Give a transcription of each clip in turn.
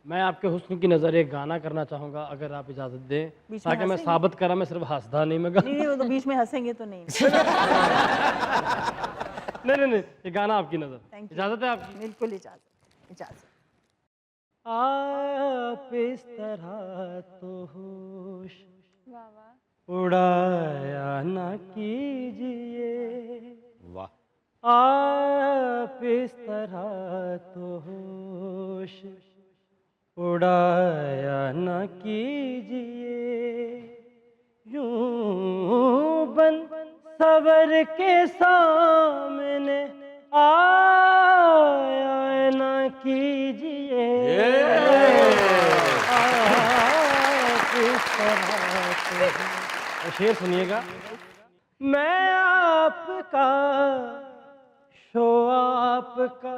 मैं आपके हुस्न की नज़र एक गाना करना चाहूँगा अगर आप इजाज़त दें, बीच में ताकि मैं हंसेंगे? साबित करा मैं सिर्फ हँसदा नहीं मैं नहीं नहीं, वो तो बीच में हंसेंगे तो नहीं। नहीं, ये गाना आपकी नज़र। Thank you. इजाज़त है आपकी? बिल्कुल इजाज़त, इजाज़त। आप इस तरह तो होश वाह वाह। उड़ाया ना कीजिए, वाह। आप इस तरह तो होश उड़ाया न कीजिए, यूं बन सवर के सामने आया न कीजिए, आप इस तरह से। और शेर सुनिएगा, मैं आपका शो आपका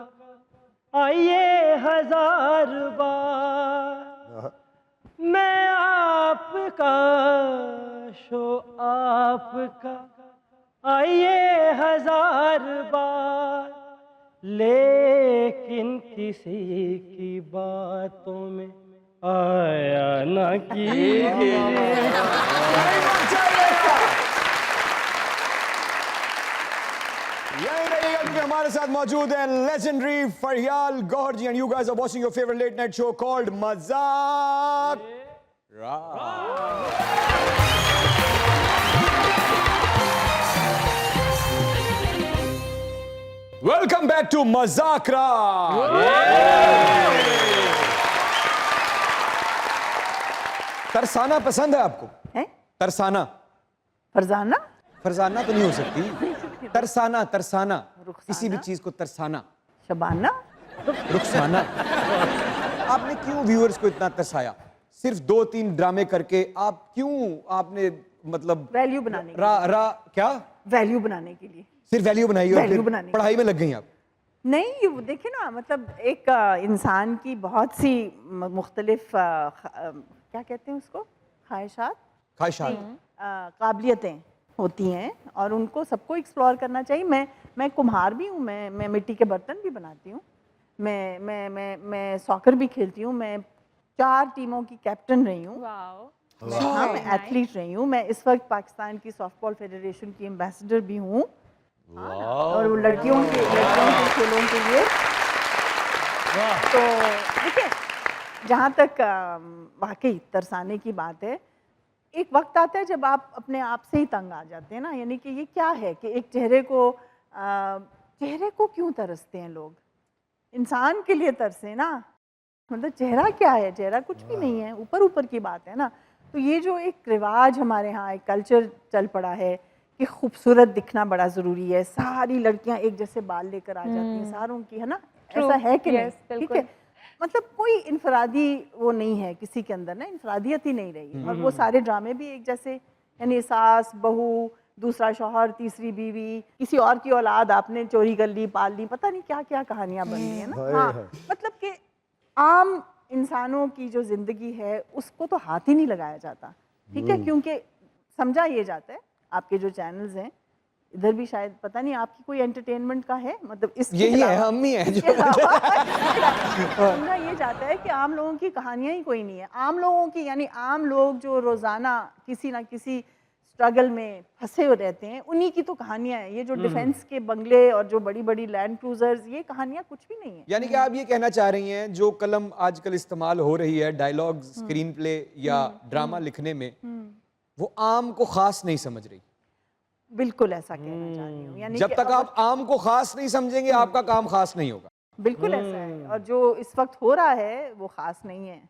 आइए हजार बार, मैं आपका शो आपका आइए हजार बार, लेकिन किसी की बातों में आया ना कीजिए। यही रहिएगा क्योंकि हमारे साथ मौजूद है legendary Faryal Gauhar ji and you guys are watching your favourite late night show called Mazaak welcome back to Mazakra. तरसाना पसंद है आपको? हैं? तरसाना? फरजाना? फरजाना तो नहीं हो सकती, तरसाना तरसाना, रुखसाना? किसी भी चीज को तरसाना, शबाना? रुखसाना। आपने क्यों व्यूअर्स को इतना तरसाया? सिर्फ 2-3 ड्रामे करके आप क्यों आपने मतलब वैल्यू बनाने के रा रा क्या वैल्यू बनाने के लिए। सिर्फ वैल्यू बनाई और वैल्यू फिर बनाने के पढ़ाई में लग गई आप? नहीं, ये देखिए ना, मतलब एक इंसान की बहुत सी मुख्तलिफ क्या कहते हैं उसको, ख्वाहिशात, ख्वाहिशात, काबिलियतें होती हैं और उनको सबको एक्सप्लोर करना चाहिए। मैं कुम्हार भी हूँ, मैं मिट्टी के बर्तन भी बनाती हूँ, मैं सॉकर भी खेलती हूँ, मैं 4 टीमों की कैप्टन रही हूँ। वाओ। हाँ, मैं एथलीट रही हूँ, मैं इस वक्त पाकिस्तान की सॉफ्टबॉल फेडरेशन की एम्बेसडर भी हूँ। और वो लड़कियों के खेलों के लिए। तो देखिए, जहाँ तक वाकई तरसाने की बात है, एक वक्त आता है जब आप अपने आप से ही तंग आ जाते हैं ना, यानी कि ये क्या है कि एक चेहरे को क्यों तरसते हैं लोग? इंसान के लिए तरसे ना, मतलब चेहरा क्या है? चेहरा कुछ भी नहीं है, ऊपर ऊपर की बात है ना। तो ये जो एक रिवाज हमारे यहाँ एक कल्चर चल पड़ा है कि खूबसूरत दिखना बड़ा ज़रूरी है, सारी लड़कियाँ एक जैसे बाल लेकर आ जाती हैं सारों की, है ना? ऐसा है कि नहीं? ठीक है, मतलब कोई इनफरादी वो नहीं है किसी के अंदर ना, इनफरादियत ही नहीं रही। और वो सारे ड्रामे भी एक जैसे, यानी सास बहू, दूसरा शौहर, तीसरी बीवी, किसी और की औलाद आपने चोरी कर ली, पाल ली, पता नहीं क्या क्या कहानियाँ बन रही है ना। हाँ, मतलब कि आम इंसानों की जो ज़िंदगी है उसको तो हाथ ही नहीं लगाया जाता, ठीक है? क्योंकि समझा ये जाता है, आपके जो चैनल्स हैं इधर भी शायद, पता नहीं आपकी कोई एंटरटेनमेंट का है, मतलब यही है, हम ही हैं जो समझा ये जाता है कि आम लोगों की कहानियाँ ही कोई नहीं है। आम लोगों की, यानी आम लोग जो रोज़ाना किसी ना किसी स्ट्रगल में फंसे हुए रहते हैं, उन्हीं की तो कहानियाँ हैं। ये जो डिफेंस के बंगले और जो बड़ी बड़ी लैंड क्रूजर्स, ये कहानियाँ कुछ भी नहीं है। यानी कि आप ये कहना चाह रही हैं जो कलम आजकल इस्तेमाल हो रही है डायलॉग, स्क्रीन प्ले या ड्रामा लिखने में, वो आम को खास नहीं समझ रही। बिल्कुल ऐसा कहना चाह रही हूँ, यानी जब कि तक आप आम को खास नहीं समझेंगे आपका काम खास नहीं होगा। बिल्कुल ऐसा है। और जो इस वक्त हो रहा है वो खास नहीं है,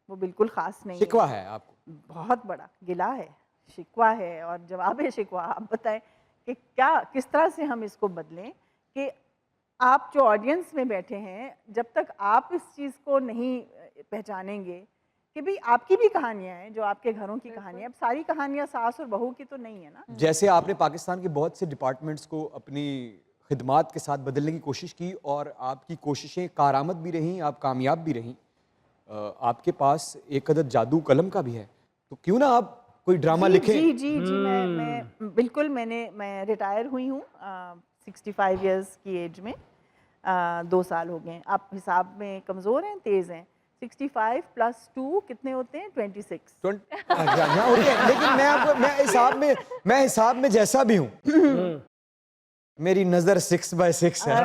वो बिल्कुल खास नहीं शिकवा है। है आपको? बहुत बड़ा गिला है, शिकवा है और जवाब है शिकवा। आप बताएं कि क्या, किस तरह से हम इसको बदलें कि आप जो ऑडियंस में बैठे हैं, जब तक आप इस चीज़ को नहीं पहचानेंगे कि भाई आपकी भी कहानियां हैं, जो आपके घरों की कहानियां, अब सारी कहानियां सास और बहू की तो नहीं है ना। जैसे आपने पाकिस्तान के बहुत से डिपार्टमेंट्स को अपनी खिदमात के साथ बदलने की कोशिश की और आपकी कोशिशें कारआमद भी रहीं, आप कामयाब भी रहीं। आपके पास एक अदद जादू कलम का भी है, तो क्यों ना आप कोई ड्रामा लिखें। जी जी जी, मैं बिल्कुल, मैं रिटायर हुई हूँ 65 इयर्स की एज में। 2 साल हो गए। आप हिसाब में कमज़ोर हैं, तेज़ हैं। 65 प्लस 2 कितने होते हैं? 26। यहाँ होते हैं, लेकिन मैं हिसाब में जैसा भी हूँ, मेरी नजर 6/6 है।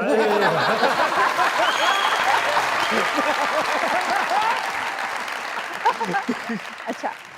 अच्छा